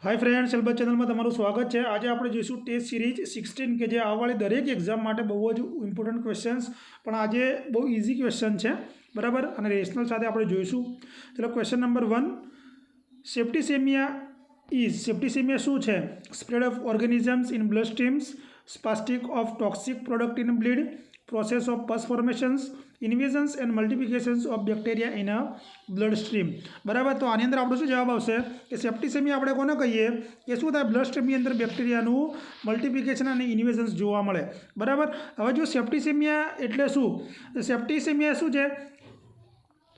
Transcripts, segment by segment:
Hi friends सेलबस channel में तमाરું स्वागत है। आज આપણે જોઈશું ટેસ્ટ સિરીઝ 16 કે જે આવવાળી દરેક એક્ઝામ માટે બહુ જ ઇમ્પોર્ટન્ટ ક્વેશ્ચન્સ પણ આજે બહુ ઇઝી ક્વેશ્ચન છે બરાબર અને રેશનલ સાથે આપણે જોઈશું। ચલો ક્વેશ્ચન નંબર 1 સેપ્ટિસેમિયા શું છે? Spread of organisms in blood streams, spastic of toxic product in blood, process of pus formations, invasions and multiplications of bacteria in a blood stream. બરાબર, તો આની અંદર આપણો શું જવાબ આવશે કે સેપ્ટિસેમિયા આપણે કોને કહીએ કે શું થાય બ્લડ સ્ટ્રીમની અંદર બેક્ટેરિયાનું મલ્ટિપ્લિકેશન અને ઇન્વેઝન્સ જોવા મળે। બરાબર, હવે જો સેપ્ટિસેમિયા એટલે શું? સેપ્ટિસેમિયા શું છે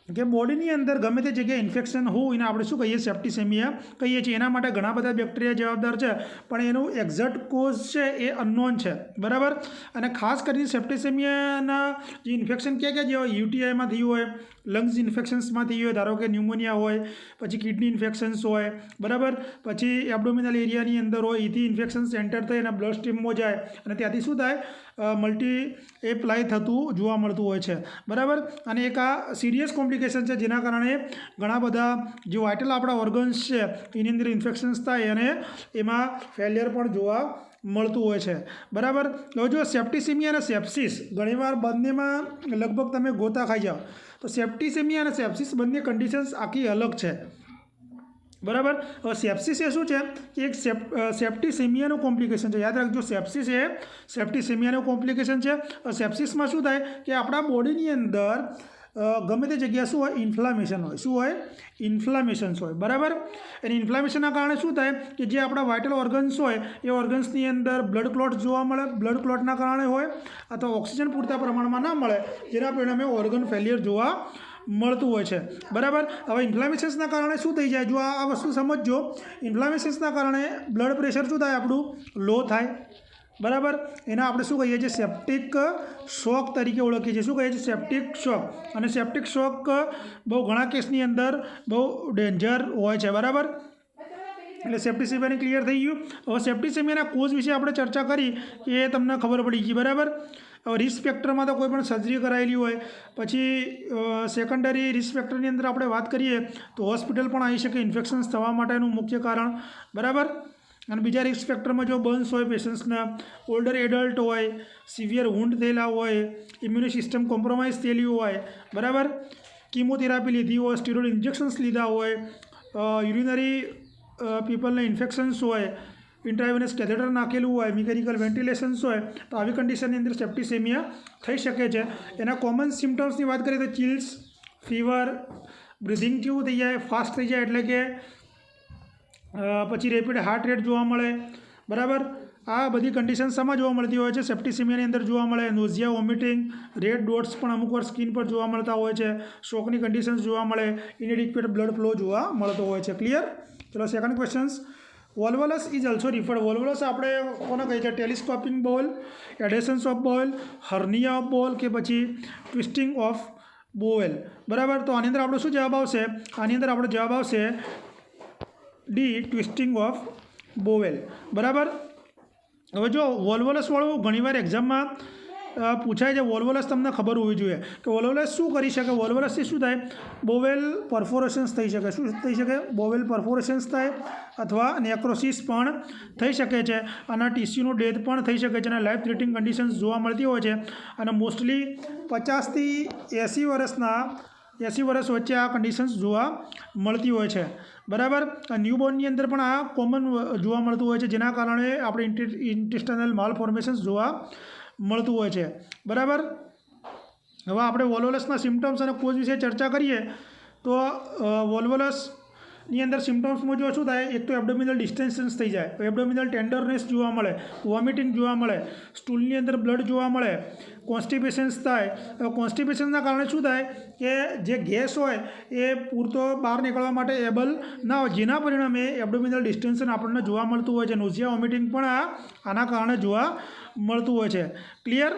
કે બોડીની અંદર ગમે તે જગ્યાએ ઇન્ફેક્શન હોય એને આપણે શું કહીએ? સેપ્ટિસેમિયા કહીએ છીએ। એના માટે ઘણા બધા બેક્ટેરિયા જવાબદાર છે પણ એનું એક્ઝેક્ટ કોઝ છે એ અનનોન છે। બરાબર, અને ખાસ કરીને સેપ્ટિસેમિયાના જે ઇન્ફેક્શન ક્યાં જે હોય, યુટીઆઈમાં થયું હોય, લંગ્સ ઇન્ફેક્શન્સમાં થયું હોય, ધારો કે ન્યુમોનિયા હોય, પછી કિડની ઇન્ફેક્શન્સ હોય, બરાબર, પછી એબ્ડોમિનલ એરિયાની અંદર હોય, એથી ઇન્ફેક્શન્સ એન્ટર થઈ અને બ્લડ સ્ટ્રીમમાં જાય અને ત્યાંથી શું થાય મલ્ટીપ્લાય થતું જોવા મળતું હોય છે। બરાબર, અને એક આ સિરિયસ કોમ્પ્લિકેશન છે જેના કારણે ઘણા બધા જે વાઇટલ આપણા ઓર્ગન્સ છે એની અંદર ઇન્ફેક્શન્સ થાય અને એમાં ફેલિયર પણ જોવા મળતું હોય છે। બરાબર, હવે જો સેપ્ટિસેમિયા અને સેપ્સિસ ઘણીવાર બંનેમાં લગભગ તમે ગોતા ખાઈ જાઓ તો સેપ્ટિસેમિયા અને સેપ્સિસ બંને કન્ડિશન્સ આખી અલગ છે। બરાબર, હવે સેપ્સિસ એ શું છે કે એક સેપ્ટિસેમિયાનું કોમ્પ્લિકેશન છે। યાદ રાખજો, સેપ્સિસ એ સેપ્ટિસેમિયાનું કોમ્પ્લિકેશન છે। સેપ્સિસમાં શું થાય કે આપણા બોડીની અંદર ગમે તે જગ્યાએ શું હોય? ઇન્ફ્લામેશન હોય। શું હોય? ઇન્ફ્લામેશન્સ હોય। બરાબર, અને ઇન્ફ્લામેશનના કારણે શું થાય કે જે આપણા વાઇટલ ઓર્ગન્સ હોય એ ઓર્ગન્સની અંદર બ્લડ ક્લોટ જોવા મળે। બ્લડ ક્લોટના કારણે હોય અથવા ઓક્સિજન પૂરતા પ્રમાણમાં ના મળે જેના પરિણામે ઓર્ગન ફેલિયર જોવા મળતું હોય છે। બરાબર, હવે ઇન્ફ્લામેશન્સના કારણે શું થઈ જાય? જો આ વસ્તુ સમજજો, ઇન્ફ્લામેશન્સના કારણે બ્લડ પ્રેશર શું થાય? આપણું લો થાય। બરાબર, એના આપણે શું કહીએ છીએ? સેપ્ટિક શોક તરીકે ઓળખીએ છીએ। શું કહીએ છીએ? સેપ્ટિક શોક। અને સેપ્ટિક શોક બહુ ઘણા કેસની અંદર બહુ ડેન્જર હોય છે। બરાબર, એટલે સેપ્ટિસેમિયાની ક્લિયર થઈ ગયું। હવે સેપ્ટિસેમિયાના કોઝ વિશે આપણે ચર્ચા કરી એ તમને ખબર પડી ગઈ। બરાબર, રિસ્ક ફેક્ટરમાં તો કોઈ પણ સર્જરી કરાયેલી હોય, પછી સેકન્ડરી રિસ્ક ફેક્ટરની અંદર આપણે વાત કરીએ તો હોસ્પિટલ પણ આવી શકે ઇન્ફેક્શન્સ થવા માટેનું મુખ્ય કારણ। બરાબર, અને બીજા રિસ્ક ફેક્ટરમાં જો બર્ન્સ હોય પેશન્ટ્સના, ઓલ્ડર એડલ્ટ હોય, સિવિયર વૂન્ડ થયેલા હોય, ઇમ્યુન સિસ્ટમ કોમ્પ્રોમાઇઝ થયેલી હોય, બરાબર, કીમોથેરાપી લીધી હોય, સ્ટીરોઇડ ઇન્જેક્શન્સ લીધા હોય, યુરિનરી પીપલને ઇન્ફેક્શન્સ હોય, ઇન્ટ્રાવેનસ કેથેટર નાખેલું હોય, મિકેનિકલ વેન્ટિલેશન્સ હોય, તો આવી કન્ડિશનની અંદર સેપ્ટિસેમિયા થઈ શકે છે। એના કોમન સિમ્ટમ્સની વાત કરીએ તો ચિલ્સ, ફીવર, બ્રિધિંગ કેવું થઈ જાય? ફાસ્ટ થઈ જાય, એટલે કે પછી રેપિડ હાર્ટ રેટ જોવા મળે। બરાબર, આ બધી કન્ડિશન શેમાં જોવા મળતી હોય છે? સેપ્ટિસેમિયાની અંદર જોવા મળે। નોઝિયા, વોમિટિંગ, રેડ ડોટ્સ પણ અમુક વાર સ્કિન પર જોવા મળતા હોય છે। શોકની કન્ડિશન્સ જોવા મળે, ઇનએડિક્વેટ બ્લડ ફ્લો જોવા મળતો હોય છે। ક્લિયર? ચલો second questions, volvulus is also referred. Volvulus આપણે કોને કહીએ છીએ? ટેલિસ્કોપિંગ બોલ, એડેશન્સ ઓફ બોલ, હર્નિયા ઓફ બોલ કે પછી ટ્વિસ્ટિંગ ઓફ બોવેલ। બરાબર, તો આની અંદર આપણો શું જવાબ આવશે? આની અંદર આપણો જવાબ આવશે ડી, ટ્વિસ્ટિંગ ઓફ બોવેલ। બરાબર, હવે જો વોલ્વોલસવાળું ઘણીવાર એક્ઝામમાં પૂછાય છે। વોલ્વોલસ તમને ખબર હોવી જોઈએ કે વોલ્વોલસ શું કરી શકે? વોલ્વોલસથી શું થાય? બોવેલ પરફોરેશન્સ થઈ શકે। શું થઈ શકે? બોવેલ પરફોરેશન્સ થાય અથવા નેક્રોસિસ પણ થઈ શકે છે અને ટિશ્યુનું ડેથ પણ થઈ શકે છે અને લાઈફ થ્રેટનિંગ કન્ડિશન્સ જોવા મળતી હોય છે। અને મોસ્ટલી 50 થી 80 વર્ષ વચ્ચે આ કન્ડિશન્સ જોવા મળતી હોય છે। બરાબર, ન્યૂબોર્નની અંદર પણ આ કોમન જોવા મળતું હોય છે જેના કારણે આપણે ઇન્ટેસ્ટાઇનલ માલફોર્મેશન્સ જોવા મળતું હોય છે। બરાબર, હવે આપણે વોલ્વોલસના સિમ્ટમ્સ અને કોઝ વિશે ચર્ચા કરીએ તો વોલ્વોલસની અંદર સિમ્ટમ્સમાં જો શું થાય? એક તો એબ્ડોમિનલ ડિસ્ટેન્શન્સ થઈ જાય, એબ્ડોમિનલ ટેન્ડરનેસ જોવા મળે, વોમિટિંગ જોવા મળે, સ્ટૂલની અંદર બ્લડ જોવા મળે, કોન્સ્ટિપેશન્સ થાય। કોન્સ્ટિપેશનના કારણે શું થાય કે જે ગેસ હોય એ પૂરતો બહાર નીકળવા માટે એબલ ના હોય જેના પરિણામે એબ્ડોમિનલ ડિસ્ટેન્શન આપણને જોવા મળતું હોય છે। નોઝિયા, વોમિટિંગ પણ આના કારણે જોવા મળતું હોય છે। ક્લિયર?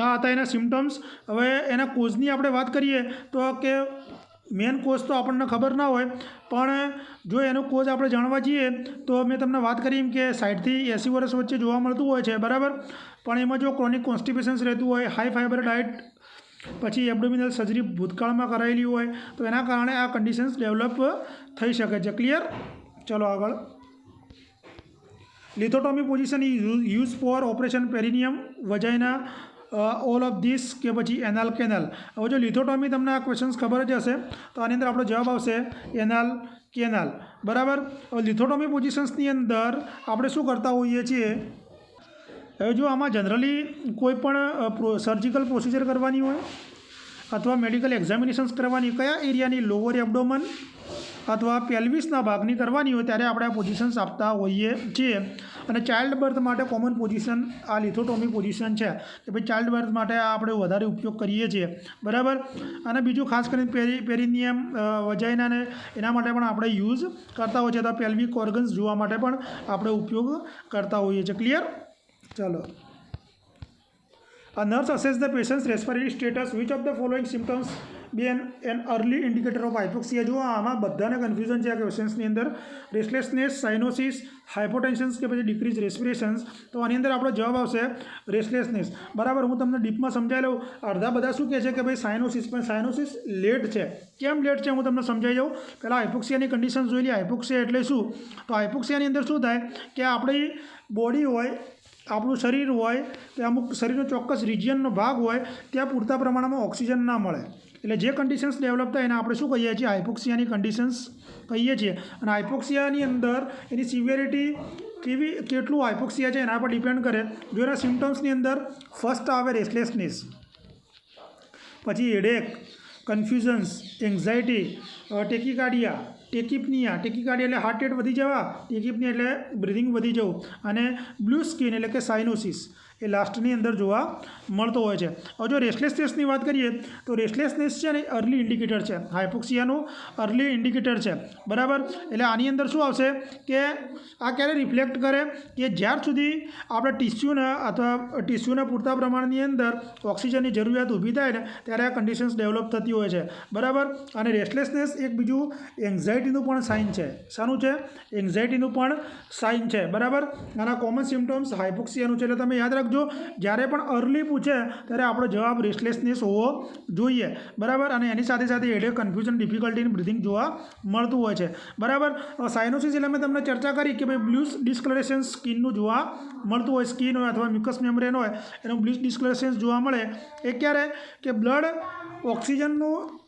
આ હતા એના સિમ્ટમ્સ। હવે એના કોઝની આપણે વાત કરીએ તો કે મેન કોઝ તો આપણને ખબર ના હોય પણ જો એનો કોઝ આપણે જાણવા જઈએ તો મેં તમને વાત કરી એમ કે 60 થી 80 વર્ષ વચ્ચે જોવા મળતું હોય છે। બરાબર, પણ એમાં જો ક્રોનિક કોન્સ્ટિપેશન્સ રહેતું હોય, હાઈ ફાઇબર ડાયટ, પછી એબ્ડોમિનલ સર્જરી ભૂતકાળમાં કરાયેલી હોય તો એના કારણે આ કન્ડિશન્સ ડેવલપ થઈ શકે છે। ક્લિયર? ચલો આગળ. Lithotomy position use for operation perineum vagina all of this કે પછી એનાલ કેનાલ. હવે જો લિથોટોમી તમને આ ક્વેશ્ચન્સ ખબર જ હશે તો આની અંદર આપણો જવાબ આવશે એનાલ કેનાલ. બરાબર. હવે લિથોટોમી પોઝિશન્સની અંદર આપણે શું કરતા હોઈએ છીએ, હવે જો આમાં જનરલી કોઈ પણ સર્જિકલ પ્રોસિજર કરવાની હોય અથવા મેડિકલ એક્ઝામિનેશન્સ કરવાની, કયા એરિયાની લોઅર એબ્ડોમન અથવા પેલ્વિસના ભાગની કરવાની હોય ત્યારે આપણે આ પોઝિશન્સ આપતા હોઈએ છીએ. અને ચાઇલ્ડ બર્થ માટે કોમન પોઝિશન આ લિથોટોમી પોઝિશન છે કે ભાઈ ચાઇલ્ડ બર્થ માટે આ આપણે વધારે ઉપયોગ કરીએ છીએ. બરાબર. અને બીજું ખાસ કરીને પેરિનિયમ વજાઇનાને એના માટે પણ આપણે યુઝ કરતા હોઈએ છીએ, અથવા પેલ્વિક ઓર્ગન્સ જોવા માટે પણ આપણે ઉપયોગ કરતા હોઈએ છીએ. ક્લિયર? ચલો. A nurse assess the patient's respiratory status. Which of the following symptoms be an early indicator of hypoxia? જો આમાં બધાને કન્ફ્યુઝન છે આ ક્વેશ્ચન્સની અંદર. રેસ્ટલેસનેસ, સાઇનોસિસ, હાઇપોટેન્શન્સ કે પછી ડિક્રીઝ રેસ્પિરેશન્સ. તો આની અંદર આપણો જવાબ આવશે રેસ્ટલેસનેસ. બરાબર. હું તમને ડીપમાં સમજાવી લઉં. અડધા બધા શું કહે છે કે ભાઈ સાઇનોસિસ, પણ સાઇનોસિસ લેટ છે. કેમ લેટ છે હું તમને સમજાવી જાઉં. પહેલાં હાઇપોક્સિયાની કન્ડિશન જોઈ લઈએ. હાઇપોક્સિયા એટલે શું? તો હાઇપોક્સિયાની અંદર શું થાય કે આપણી બોડી હોય, આપણું શરીર હોય, કે અમુક શરીરનો ચોક્કસ રિજિયનનો ભાગ હોય ત્યાં પૂરતા પ્રમાણમાં ઓક્સિજન ના મળે, એટલે જે કન્ડિશન્સ ડેવલપ થાય એને આપણે શું કહીએ છીએ? હાઇપોક્સિયાની કન્ડિશન્સ કહીએ છીએ. અને હાઇપોક્સિયાની અંદર એની સિવિયરિટી કેટલું હાઇપોક્સિયા છે એના પર ડિપેન્ડ કરે. જો એના સિમ્ટમ્સની અંદર ફર્સ્ટ આવે રેસ્ટલેસનેસ, પછી હેડેક, કન્ફ્યુઝન્સ, એન્ઝાયટી, ટેકિપનિયા એટલે હાર્ટ રેટ વધી જવા, ટેકિપનિયા એટલે બ્રિધિંગ વધી જવું, અને બ્લુ સ્કિન એટલે કે સાઇનોસિસ એ લાસ્ટની અંદર જોવા મળતો હોય છે. હવે જો રેસ્ટલેસનેસની વાત કરીએ તો રેસ્ટલેસનેસ છે ને અર્લી ઇન્ડિકેટર છે, હાઇપોક્સિયાનું અર્લી ઇન્ડિકેટર છે. બરાબર. એટલે આની અંદર શું આવશે કે આ ક્યારે રિફ્લેક્ટ કરે કે જ્યાર સુધી આપણે ટિશ્યુને પૂરતા પ્રમાણની અંદર ઓક્સિજનની જરૂરિયાત ઊભી થાય ને ત્યારે આ કન્ડિશન્સ ડેવલપ થતી હોય છે. બરાબર. અને રેસ્ટલેસનેસ એક બીજું એન્ઝાયટીનું પણ સાઇન છે. શાનું છે? એન્ઝાયટીનું પણ સાઇન છે. બરાબર. આના કોમન સિમ્ટમ્સ હાઇપોક્સિયાનું છે. એટલે તમે યાદ રાખજો, જ્યારે પણ અર્લી પૂછે ત્યારે આપણો જવાબ રેસ્ટલેસનેસ હોવો જોઈએ. બરાબર. અને એની સાથે સાથે headache, confusion, difficulty in breathing જોવા મળતું હોય છે. બરાબર. સાઇનોસિસ એટલે મેં તમને ચર્ચા કરી કે ભાઈ બ્લુ ડિસ્કલરેશન સ્કિનનું જોવા મળતું હોય, સ્કિન હોય અથવા મ્યુકસ મેમ્બ્રેન હોય એનું બ્લુ ડિસ્કલરેશન જોવા મળે. એ ક્યારે કે બ્લડ ઓક્સિજનનું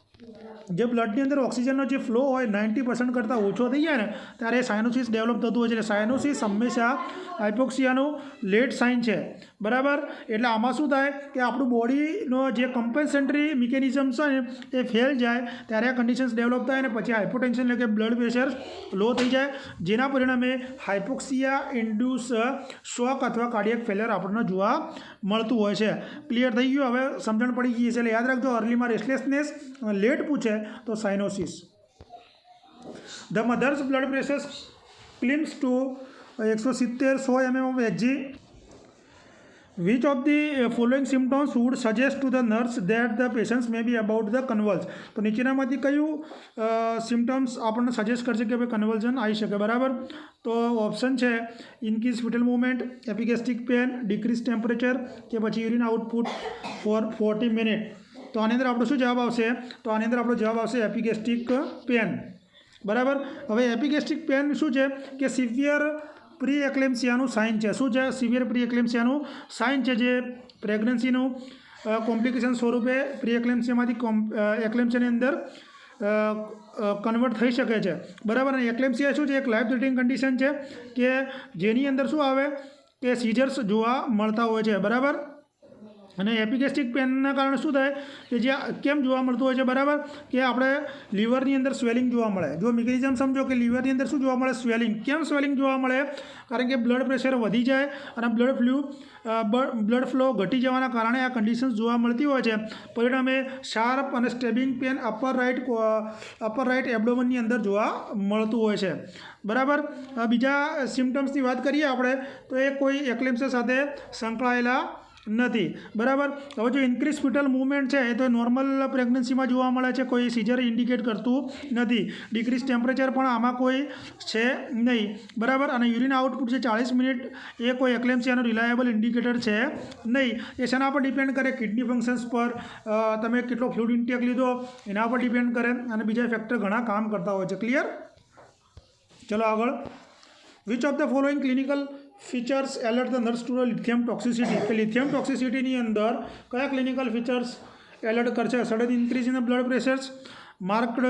જે બ્લડની અંદર ઓક્સિજનનો જે ફ્લો હોય 90% કરતાં ઓછો થઈ જાય ને ત્યારે સાઇનોસિસ ડેવલપ થતું હોય છે. એટલે સાઇનોસિસ હંમેશા હાઇપોક્સિયાનું લેટ સાઇન છે. બરાબર. એટલે આમાં શું થાય કે આપણું બોડીનો જે કમ્પન્સેટરી મિકેનિઝમ છે ને એ ફેલ જાય ત્યારે આ કન્ડિશન્સ ડેવલપ થાય, અને પછી હાઇપોટેન્શન એટલે કે બ્લડ પ્રેશર લો થઈ જાય, જેના પરિણામે હાઇપોક્સિયા ઇન્ડ્યુસ શોક અથવા કાર્ડિયક ફેલિયર આપણને જોવા મળતું હોય છે. ક્લિયર થઈ ગયું? હવે સમજણ પડી ગઈ છે. એટલે યાદ રાખજો, અર્લીમાં રેસ્ટલેસનેસ, લેટ પૂછે તો cyanosis. The mother's blood pressure climbs to 170-100 mm of Hg. Which of the following symptoms would suggest to the nurse that the patients may be about the convulse? તો નીચેનામાંથી કયું સિમ્ટમ્સ આપણને સજેસ્ટ કરશે કે ભાઈ કન્વલ્ઝન આવી શકે? બરાબર. તો ઓપ્શન છે increase fetal movement, epigastric pain, decrease temperature, કે પછી યુરિન આઉટપુટ ફોર 40 મિનિટ. તો આની અંદર આપણો શું જવાબ આવશે? તો આની અંદર આપણો જવાબ આવશે એપિગેસ્ટિક પેન. બરાબર. હવે એપિગેસ્ટિક પેન શું છે કે સિવિયર પ્રી એક્લેમ્સિયાનું સાઇન છે. શું છે? સિવિયર પ્રી એક્લેમ્સિયાનું સાઇન છે, જે પ્રેગ્નન્સીનું કોમ્પ્લિકેશન સ્વરૂપે પ્રી એક્લેમ્સિયામાંથી એક્લેમ્સિયાની અંદર કન્વર્ટ થઈ શકે છે. બરાબર. અને એક્લેમ્સિયા શું છે? એક લાઈફ થ્રેટનિંગ કન્ડિશન છે કે જેની અંદર શું આવે કે સીઝર્સ જોવા મળતા હોય છે. બરાબર. અને એપિગેસ્ટિક પેનના કારણે શું થાય કે જે કેમ જોવા મળતું હોય છે? બરાબર. કે આપણે લીવરની અંદર સ્વેલિંગ જોવા મળે. જો મિકેનિઝમ સમજો કે લીવરની અંદર શું જોવા મળે? સ્વેલિંગ. કેમ સ્વેલિંગ જોવા મળે? કારણ કે બ્લડ પ્રેશર વધી જાય અને બ્લડ ફ્લો ઘટી જવાના કારણે આ કન્ડિશન્સ જોવા મળતી હોય છે. પરિણામે શાર્પ અને સ્ટેબિંગ પેન અપર રાઇટ એબ્ડોમનની અંદર જોવા મળતું હોય છે. બરાબર. બીજા સિમ્ટમ્સની વાત કરીએ આપણે તો એ કોઈ એક્લેમ્સિયા સાથે સંકળાયેલા નથી. બરાબર. હવે જો ઇન્ક્રીઝ ફીટલ મૂવમેન્ટ છે એ તો નોર્મલ પ્રેગ્નન્સીમાં જોવા મળે છે, કોઈ સીઝર ઇન્ડિકેટ કરતું નથી. ડિક્રીઝ ટેમ્પરેચર પણ આમાં કોઈ છે નહીં. બરાબર. અને યુરિન આઉટપુટ છે 40 મિનિટ એ કોઈ એક્લેમ્સિયાનું રિલાયેબલ ઇન્ડિકેટર છે નહીં. એ શેના પર ડિપેન્ડ કરે? કિડની ફંક્શન્સ પર, તમે કેટલો ફ્લુઇડ ઇન્ટેક લીધો એના પર ડિપેન્ડ કરે, અને બીજા ફેક્ટર ઘણા કામ કરતા હોય છે. ક્લિયર? ચલો આગળ. Which of the following clinical features alert the nurse to lithium toxicity, કે લિથિયમ ટોક્સિસિટીની અંદર કયા ક્લિનિકલ ફીચર્સ એલર્ટ કરશે? Sudden increase in the blood pressures, marked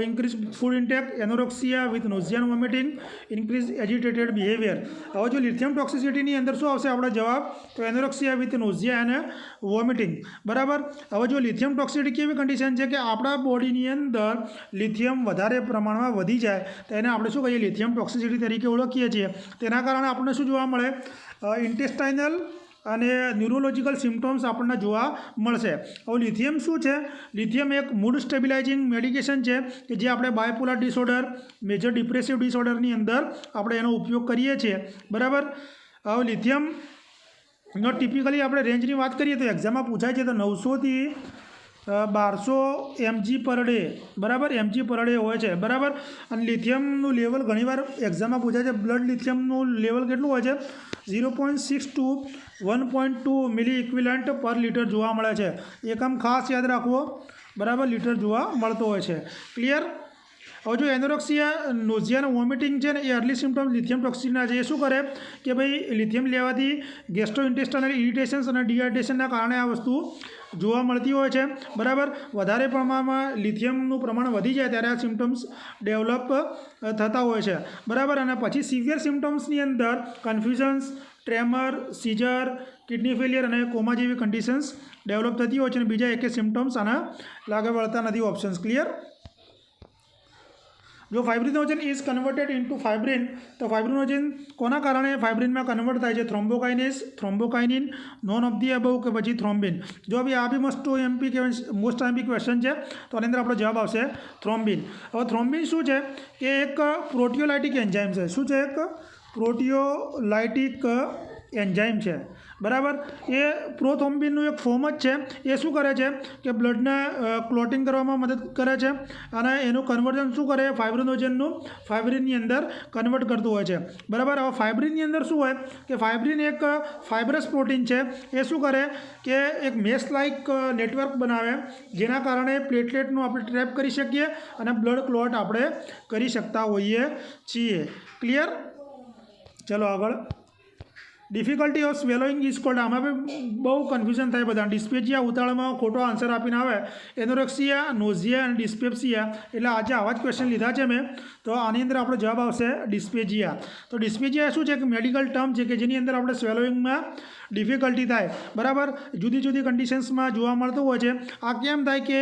increase food intake, anorexia with nausea and vomiting, increase agitated behaviour. હવે જો lithium ટોક્સિસિટીની અંદર શું આવશે આપણો જવાબ? તો એનોરેક્સિયા વિથ નોઝિયા અને વોમિટિંગ. બરાબર. હવે જો લિથિયમ ટોક્સિસિટી કેવી કન્ડિશન છે કે આપણા બોડીની અંદર લિથિયમ વધારે પ્રમાણમાં વધી જાય તો એને આપણે શું કહીએ? લિથિયમ ટોક્સિસિટી તરીકે ઓળખીએ છીએ. તેના કારણે આપણને શું જોવા મળે? ઇન્ટેસ્ટાઇનલ અને ન્યુરોલોજિકલ સિમ્ટમ્સ આપણને જોવા મળશે. હવે લિથિયમ શું છે? લિથિયમ એક મૂડ સ્ટેબિલાઇઝિંગ મેડિકેશન છે કે જે આપણે બાયપોલર ડિસઓર્ડર, મેજર ડિપ્રેસિવ ડિસઓર્ડરની અંદર આપણે એનો ઉપયોગ કરીએ છીએ. બરાબર. હવે લિથિયમનો ટિપિકલી આપણે રેન્જની વાત કરીએ તો એક્ઝામમાં પૂછાય છે તો 900 થી 1200 mg પર ડે. બરાબર. mg પર ડે હોય છે. બરાબર. અને લિથિયમનું લેવલ ઘણીવાર એક્ઝામમાં પૂછાય છે. બ્લડ લિથિયમનું લેવલ કેટલું હોય છે? 0.6 to 1.2 મિલી ઇક્વિલન્ટ પર લીટર જોવા મળે છે. એકમ ખાસ યાદ રાખવો. બરાબર. લીટર જોવા મળતો હોય છે. ક્લિયર. હવે જો એનોરેક્સિયા, નોઝિયા અને વોમિટિંગ છે ને એ અર્લી સિમ્ટમ્સ લિથિયમ ટોક્સિસિટીના છે. એ શું કરે કે ભાઈ લિથિયમ લેવાથી ગેસ્ટ્રોઇન્ટેસ્ટાઇનલ ઇરિટેશન્સ અને ડિહાઇડ્રેશનના કારણે આ વસ્તુ જોવા મળતી હોય છે. બરાબર. વધારે પ્રમાણમાં લિથિયમનું પ્રમાણ વધી જાય ત્યારે આ સિમ્ટમ્સ ડેવલપ થતા હોય છે. બરાબર. અને પછી સિવિયર સિમ્ટમ્સની અંદર કન્ફ્યુઝન્સ, ટ્રેમર, સીઝર, કિડની ફેલિયર અને કોમા જેવી કન્ડિશન્સ ડેવલપ થતી હોય છે. અને બીજા એકે સિમ્ટમ્સ આના લાગે વળતા નથી. Options clear. જો ફાઇબ્રિનોજન ઇઝ કન્વર્ટેડ ઇન્ટુ ફાઇબ્રિન, તો ફાઇબ્રિનોજન કોના કારણે ફાઇબ્રિનમાં કન્વર્ટ થાય છે? થ્રોમ્બોકાઇનેસ, થ્રોમ્બોકાઇનિન, નોન ઓફ ધી અબવ કે પછી થ્રોમ્બિન. જો ભાઈ આ બી મોસ્ટ એમપી ક્વેશ્ચન છે તો આની અંદર આપણો જવાબ આવશે થ્રોમ્બિન. હવે થ્રોમ્બિન શું છે? કે એક પ્રોટિયોલાઇટિક એન્ઝાઇમ છે. શું છે? એક પ્રોટિયોલાઇટિક એન્ઝાઇમ છે. બરાબર. એ પ્રોથ્રોમ્બિનનું એક ફોર્મ જ છે. એ શું કરે છે કે બ્લડને ક્લોટિંગ કરવામાં મદદ કરે છે અને એનું કન્વર્ઝન શું કરે? ફાઇબ્રિનોજનનું ફાઇબ્રિનની અંદર કન્વર્ટ કરતું હોય છે. બરાબર. હવે ફાઇબ્રિનની અંદર શું હોય કે ફાઇબ્રિન એક ફાઇબ્રસ પ્રોટીન છે. એ શું કરે કે એક મેશ લાઇક નેટવર્ક બનાવે જેના કારણે પ્લેટલેટનું આપણે ટ્રેપ કરી શકીએ અને બ્લડ ક્લોટ આપણે કરી શકતા હોઈએ છીએ. ક્લિયર. ચલો આગળ. Difficulty of swallowing is called. આમાં બી બહુ કન્ફ્યુઝન થાય બધા. ડિસ્પેજિયા ઉતાળામાં ખોટો આન્સર આપીને આવે. એનોરેક્સિયા, નોઝિયા અને ડિસ્પેપ્સિયા. એટલે આજે આવા જ ક્વેશ્ચન લીધા છે મેં. તો આની અંદર આપણો જવાબ આવશે ડિસ્પેજિયા. તો ડિસ્પેજિયા શું છે? કે મેડિકલ ટર્મ છે કે જેની અંદર આપણે સ્વેલોઈંગમાં ડિફિકલ્ટી થાય. બરાબર. જુદી જુદી કન્ડિશન્સમાં જોવા મળતું હોય છે. આ કેમ થાય કે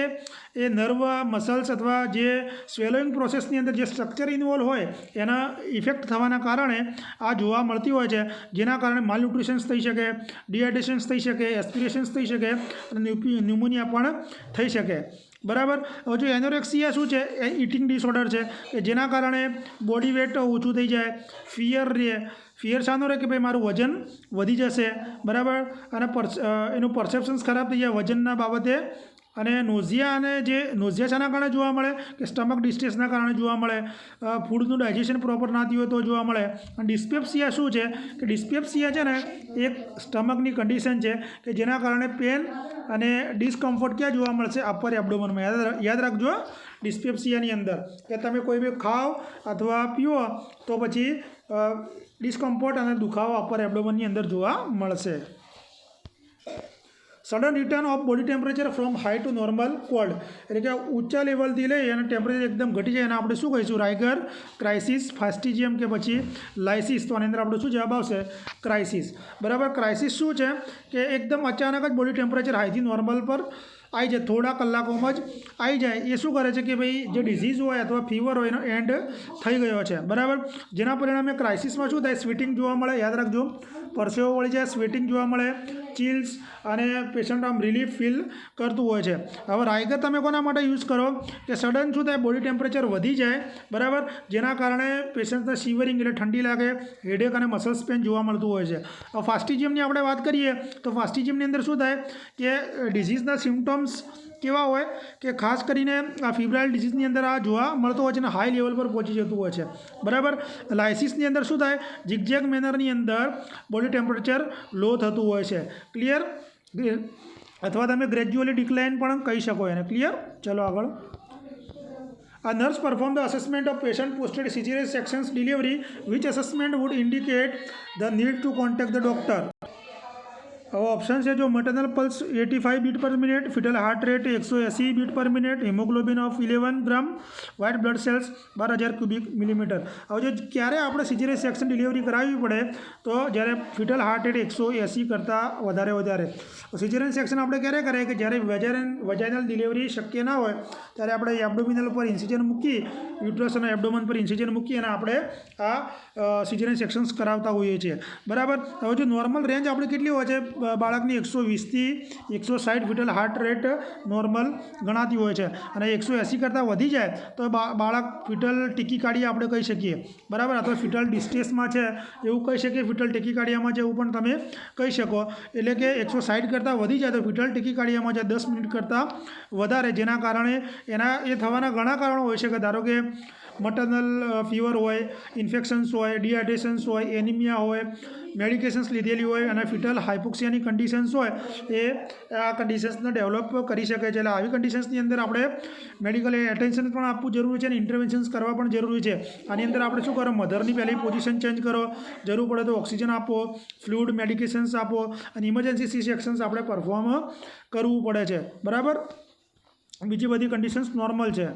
એ નર્વ, મસલ્સ અથવા જે સ્વેલોઈંગ પ્રોસેસની અંદર જે સ્ટ્રક્ચર ઇન્વોલ્વ હોય એના ઇફેક્ટ થવાના કારણે આ જોવા મળતી હોય છે. જેના કારણે માલન્યુટ્રિશન્સ થઈ શકે, ડિહાઇડ્રેશન્સ થઈ શકે, એસ્પિરેશન્સ થઈ શકે અને ન્યુમોનિયા પણ થઈ શકે. બરાબર. હવે જો એનોરેક્સિયા શું છે? એ ઇટિંગ ડિસઓર્ડર છે કે જેના કારણે બોડી વેટ ઓછું થઈ જાય, ફિયર રહે. ફિયર શાનો રહે કે ભાઈ મારું વજન વધી જશે. બરાબર. અને એનું પરસેપ્શન્સ ખરાબ થઈ જાય વજનના બાબતે. અને નોઝિયા અને જે નોઝિયા શાના કારણે જોવા મળે કે સ્ટમક ડિસ્ટ્રેસના કારણે જોવા મળે. ફૂડનું ડાયજેશન પ્રોપર ના થયું હોય તો જોવા મળે. અને ડિસ્પેપ્સિયા શું છે? કે ડિસ્પેપ્સિયા છે ને એક સ્ટમકની કન્ડિશન છે કે જેના કારણે પેન અને ડિસ્કમ્ફર્ટ ક્યાં જોવા મળશે? અપર એબ્ડોમનમાં. યાદ રાખજો ડિસ્પેપ્સિયાની અંદર કે તમે કોઈ બી ખાઓ અથવા પીઓ તો પછી ડિસ્કમ્ફર્ટ અને દુખાવો અપર એબ્ડોમનની અંદર જોવા મળશે. Sudden return of body temperature from high to normal cold, એટલે કે ઊંચા લેવલથી લઈ અને ટેમ્પરેચર એકદમ ઘટી જાય એને આપણે શું કહીશું? રાઇગર ક્રાઇસિસ, ફાસ્ટિજિયમ કે પછી લાઇસિસ. તો આની અંદર આપણો શું જવાબ આવશે? ક્રાઇસિસ. બરાબર. ક્રાઇસિસ શું છે કે એકદમ અચાનક જ બોડી ટેમ્પરેચર હાઈથી નોર્મલ પર આવી જાય, થોડા કલાકોમાં જ આવી જાય. એ શું કરે છે કે ભાઈ જે ડિઝીઝ હોય અથવા ફીવર હોય એનો એન્ડ થઈ ગયો છે. બરાબર. જેના પરિણામે ક્રાઇસિસમાં શું થાય? સ્વેટિંગ જોવા મળે. યાદ રાખજો. પરસેવો વળી જાય, સ્વેટિંગ જોવા મળે, ચિલ્સ અને પેશન્ટ આમ રિલીફ ફીલ કરતું હોય છે. હવે રાઇગર તમે કોના માટે યુઝ કરો કે સડન શું થાય? બોડી ટેમ્પરેચર વધી જાય. બરાબર. જેના કારણે પેશન્ટને શિવરિંગ એટલે ઠંડી લાગે, હેડેક અને મસલ્સ પેન જોવા મળતું હોય છે. હવે ફાસ્ટિજિયમની આપણે વાત કરીએ તો ફાસ્ટિજિયમની અંદર શું થાય કે ડિઝીઝના સિમ્ટમ્સ કેવા હોય કે ખાસ કરીને આ ફિબ્રાઇલ ડિઝીઝની અંદર આ જોવા મળતો હોય છે અને હાઈ લેવલ પર પહોંચી જતું હોય છે. બરાબર. લાઇસિસની અંદર શું થાય? ઝિગઝેગ મેનરની અંદર બોડી ટેમ્પરેચર લો થતું હોય છે. ક્લિયર. અથવા તમે ગ્રેજ્યુઅલી ડિક્લાઇન પણ કહી શકો એને. ક્લિયર. ચલો આગળ. A nurse performed the assessment of patient posted cesarean sections delivery. Which assessment would indicate the need to contact the doctor? Option है जो maternal pulse 85 beat per minute, foetal heart rate 180 beat per minute, haemoglobin of 11 gram, white blood cells 12,000 cubic millimetre. હવે જો ક્યારે આપણે caesarean section delivery કરાવવી પડે તો જ્યારે ફિટલ હાર્ટ રેટ 180 કરતાં વધારે. સિઝેરિયન સેક્શન આપણે ક્યારે કરાય કે જ્યારે વજાઇનલ ડિલિવરી શક્ય ના હોય ત્યારે આપણે એબ્ડોમિનલ પર ઇન્સિઝન મૂકી, યુટ્રસ અને એબ્ડોમન પર ઇન્સિઝન મૂકી અને આપણે આ સિઝેરિયન સેક્શન્સ કરાવતા હોઈએ છીએ. બરાબર. હવે જો નોર્મલ રેન્જ આપણે કેટલી હોય છે બાળકની 120થી 160 ફિટલ હાર્ટ રેટ નોર્મલ ગણાતી હોય છે અને 180 કરતાં વધી જાય તો બાળક ફિટલ ટીકીકાર્ડિયા આપણે કહી શકીએ. બરાબર. અથવા ફિટલ ડિસ્ટ્રેસમાં છે એવું કહી શકીએ, ફિટલ ટીકીકાર્ડિયામાં છે એવું પણ તમે કહી શકો. એટલે કે 160 કરતાં વધી જાય તો ફિટલ ટીકીકાર્ડિયામાં છે 10 મિનિટ કરતાં વધારે, જેના કારણે એ થવાના ઘણા કારણો હોઈ શકે. ધારો કે મટરનલ ફીવર હોય, ઇન્ફેક્શન્સ હોય, ડિહાઇડ્રેશન્સ હોય, એનિમિયા હોય, મેડિકેશન્સ લીધેલી હોય અને ફિટલ હાઇપોક્સિયાની કન્ડિશન્સ હોય એ આ કન્ડિશન્સને ડેવલપ કરી શકે છે. એટલે આવી કન્ડિશન્સની અંદર આપણે મેડિકલ એટેન્શન પણ આપવું જરૂરી છે અને ઇન્ટરવેન્શન્સ કરવા પણ જરૂરી છે. આની અંદર આપણે શું કરો, મધરની પહેલી પોઝિશન ચેન્જ કરો, જરૂર પડે તો ઓક્સિજન આપો, ફ્લુઇડ મેડિકેશન્સ આપો અને ઇમરજન્સી સી સેક્શન્સ આપણે પરફોર્મ કરવું પડે છે. બરાબર. બીજી બધી કન્ડિશન્સ નોર્મલ છે.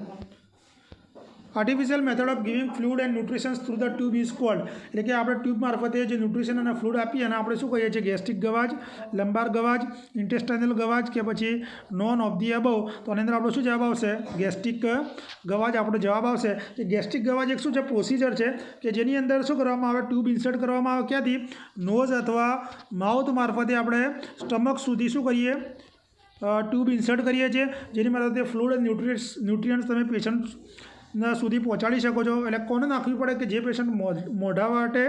Artificial method of giving fluid and nutritions through the tube is called. એટલે કે આપણે ટ્યુબ મારફતે જે ન્યુટ્રિશન અને ફ્લુઇડ આપીએ અને આપણે શું કહીએ છીએ, ગેસ્ટ્રિક ગવાજ, લંબાર ગવાજ, ઇન્ટેસ્ટાઇનલ ગવાજ કે પછી નોન ઓફ ધી અબવ. તો આની અંદર આપણો શું જવાબ આવશે, ગેસ્ટ્રિક ગવાજ આપણો જવાબ આવશે. કે ગેસ્ટ્રિક ગવાજ એક શું છે, પ્રોસિજર છે કે જેની અંદર શું કરવામાં આવે, ટ્યુબ ઇન્સર્ટ કરવામાં આવે. ક્યાંથી, નોઝ અથવા માઉથ મારફતે આપણે સ્ટમક સુધી શું કરીએ, ટ્યુબ ઇન્સર્ટ કરીએ છીએ, જેની મારફતે ફ્લુઇડ અને ન્યુટ્રિયન્ટ્સ તમે પેશન્ટ સુધી પહોંચાડી શકો છો. એટલે કોને નાખવી પડે કે જે પેશન્ટ મોઢા વાટે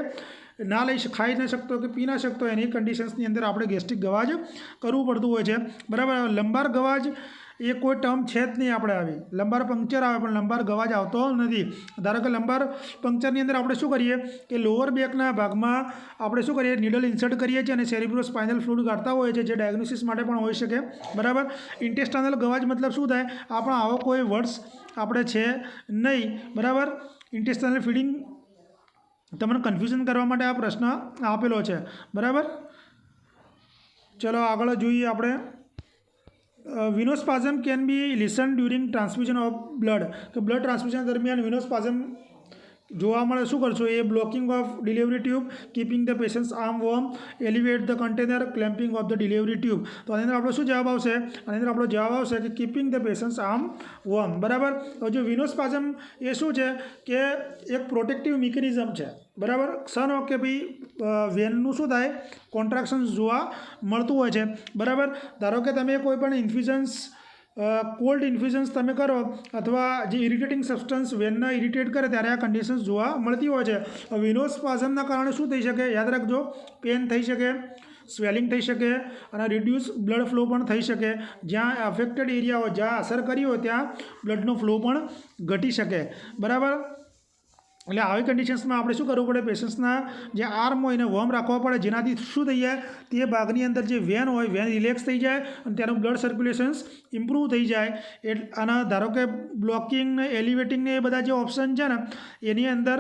ના ખાઈ ન શકતો કે પી ના શકતો એની કન્ડિશન્સની અંદર આપણે ગેસ્ટ્રિક ગવાજ કરવું પડતું હોય છે. બરાબર. લંબાર ગવાજ એ કોઈ ટર્મ છે જ નહીં આપણે આવી. લંબાર પંક્ચર આવે પણ લંબાર ગવાજ આવતો નથી. ધારો કે લંબાર પંક્ચરની અંદર આપણે શું કરીએ કે લોઅર બેકના ભાગમાં આપણે શું કરીએ, નીડલ ઇન્સર્ટ કરીએ છીએ અને સેરિબ્રો સ્પાઇનલ ફ્લુઇડ કાઢતા હોય છે, જે ડાયગ્નોસિસ માટે પણ હોઈ શકે. બરાબર. ઇન્ટેસ્ટાઇનલ ગવાજ મતલબ શું થાય, આપણે આવો કોઈ વર્ડ્સ આપણે છે નહીં. બરાબર. ઇન્ટેસ્ટાઇનલ ફીડિંગ તમને કન્ફ્યુઝન કરવા માટે આ પ્રશ્ન આપેલો છે. બરાબર. ચલો આગળ જોઈએ આપણે. Venospasm can be listen during transfusion of blood. કે બ્લડ ટ્રાન્સફ્યુઝન દરમિયાન વિનોસ્પાઝમ જોવા મળે. શું કરશો, a blocking of delivery tube, keeping the patient's arm warm, elevate the container, clamping of the delivery tube. તો આની અંદર આપણો શું જવાબ આવશે, આની અંદર આપણો જવાબ આવશે કે keeping the patient's arm warm. બરાબર. હવે જો વિનોસ્પાઝમ એ શું છે કે એક પ્રોટેક્ટિવ મિકેનિઝમ છે. બરાબર. સનો કે ભાઈ વેનનું શું થાય, કોન્ટ્રાક્શન્સ જોવા મળતું હોય છે. બરાબર. ધારો કે તમે કોઈ પણ ઇન્ફ્યુઝન્સ, કોલ્ડ ઇન્ફ્યુઝન્સ તમે કરો અથવા જે ઇરિટેટિંગ સબસ્ટન્સ વેનને ઇરિટેટ કરે ત્યારે આ કન્ડિશન્સ જોવા મળતી હોય છે. વિનોસ્પાઝમના કારણે શું થઈ શકે, યાદ રાખજો, પેન થઈ શકે, સ્વેલિંગ થઈ શકે અને રિડ્યુસ બ્લડ ફ્લો પણ થઈ શકે. જ્યાં અફેક્ટેડ એરિયા હોય, જ્યાં અસર કરી હોય ત્યાં બ્લડનો ફ્લો પણ ઘટી શકે. બરાબર. એટલે આવી કન્ડિશન્સમાં આપણે શું કરવું પડે, પેશન્ટ્સના જે આર્મ હોય એને વોર્મ રાખવા પડે, જેનાથી શું થઈ જાય, તે ભાગની અંદર જે વેન હોય વેન રિલેક્સ થઈ જાય અને તેનું બ્લડ સર્ક્યુલેશન્સ ઇમ્પ્રૂવ થઈ જાય. અને ધારો કે બ્લોકિંગ ને એલિવેટિંગ ને એ બધા જે ઓપ્શન છે ને એની અંદર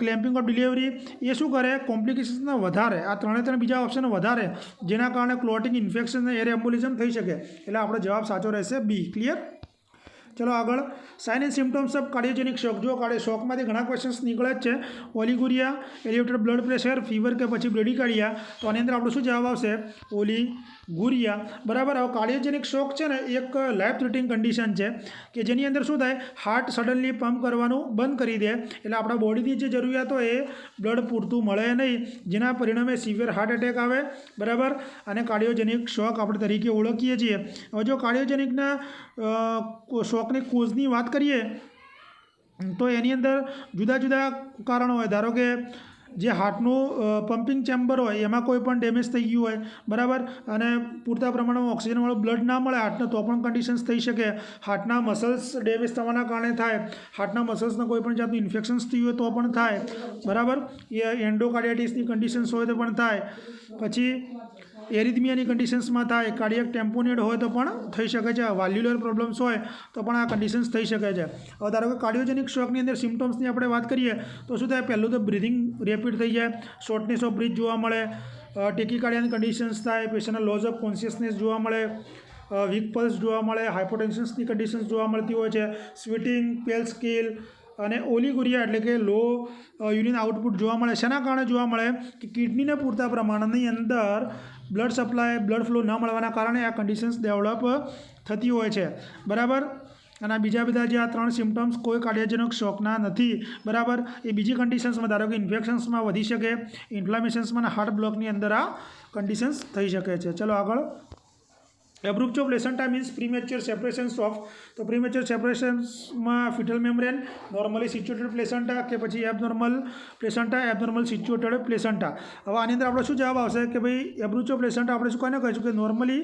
ક્લેમ્પિંગ ઓફ ડિલિવરી એ શું કરે, કોમ્પ્લિકેશન્સને વધારે, આ ત્રણે બીજા ઓપ્શન વધારે, જેના કારણે ક્લોટિંગ, ઇન્ફેક્શન અને એર એમ્બોલિઝમ થઈ શકે. એટલે આપણો જવાબ સાચો રહેશે બી. ક્લિયર. ચલો આગળ. Sign and symptoms of cardiogenic શોક. જો શોકમાંથી ઘણા ક્વેશ્ચન્સ નીકળે જ છે. ઓલિગુરિયા, એલિવેટેડ બ્લડ પ્રેશર, ફીવર કે પછી બ્રેડિકાર્ડિયા. તો આની અંદર આપણો શું જવાબ આવશે, ઓલિગુરિયા. બરાબર. હવે કાર્ડિયોજેનિક શોક છે ને એક લાઈફ થ્રેટનિંગ કન્ડિશન છે કે જેની અંદર શું થાય, હાર્ટ સડનલી પમ્પ કરવાનું બંધ કરી દે. એટલે આપણા બોડીની જે જરૂરિયાત હોય એ બ્લડ પૂરતું મળે નહીં, જેના પરિણામે સિવિયર હાર્ટ એટેક આવે. બરાબર. અને કાર્ડિયોજેનિક શોક આપણે તરીકે ઓળખીએ છીએ. હવે જો કાર્ડિયોજેનિકના શોકની કોઝની વાત કરીએ તો એની અંદર જુદા જુદા કારણો હોય. ધારો કે જે હાર્ટનું પમ્પિંગ ચેમ્બર હોય એમાં કોઈ પણ ડેમેજ થઈ ગયું હોય. બરાબર. અને પૂરતા પ્રમાણમાં ઓક્સિજનવાળું બ્લડ ના મળે હાર્ટને તો પણ કન્ડિશન્સ થઈ શકે. હાર્ટના મસલ્સ ડેમેજ થવાના કારણે થાય. હાર્ટના મસલ્સને કોઈ પણ જાતનું ઇન્ફેક્શન્સ થયું હોય તો પણ થાય. બરાબર. એ એન્ડોકાર્ડિયાટિસની કન્ડિશન્સ હોય તો પણ થાય. પછી એરિથમિયાની કન્ડિશન્સમાં થાય, કાર્ડિયક ટેમ્પોનિડ હોય તો પણ થઈ શકે છે, વાલ્યુલર પ્રોબ્લેમ્સ હોય તો પણ આ કન્ડિશન્સ થઈ શકે છે. હવે ધારો કે કાર્ડિયોજેનિક શોકની અંદર સિમ્ટમ્સની આપણે વાત કરીએ તો શું થાય, પહેલું તો બ્રિધિંગ રેપિડ થઈ જાય, શોર્ટનેસ ઓફ બ્રીથ જોવા મળે, ટેકીકાર્ડિયાની કન્ડિશન્સ થાય, પેશન્ટના લોઝ ઓફ કોન્શિયસનેસ જોવા મળે, વીક પલ્સ જોવા મળે, હાઇપોટેન્શન્સની કન્ડિશન્સ જોવા મળતી હોય છે, સ્વીટિંગ, પેલ સ્કિલ અને ઓલિગુરિયા એટલે કે લો યુરિન આઉટપુટ જોવા મળે. શેના કારણે જોવા મળે કે કિડનીને પૂરતા પ્રમાણની અંદર બ્લડ સપ્લાય, બ્લડ ફ્લો ન મળવાના કારણે આ કન્ડિશન્સ ડેવલપ થતી હોય છે. બરાબર. અને આ બીજા બધા જે આ 3 સિમ્ટમ્સ કોઈ કાર્ડિયોજેનિક શોકના નથી. બરાબર. એ બીજી કન્ડિશન્સમાં ધારો કે ઇન્ફેક્શન્સમાં વધી શકે, ઇન્ફ્લામેશન્સમાં અને હાર્ટ બ્લોકની અંદર આ કન્ડિશન્સ થઈ શકે છે. ચલો આગળ. Abruptio placenta means premature separations of, તો પ્રીમેચ્યોર સેપરેશન્સમાં fetal membrane, normally situated placenta કે પછી abnormal placenta, abnormal situated placenta. હવે આની અંદર આપણે શું જવાબ આવશે કે ભાઈ એબ્રુપ્ચો પ્લેસેન્ટા આપણે શું કોને કહીશું કે નોર્મલી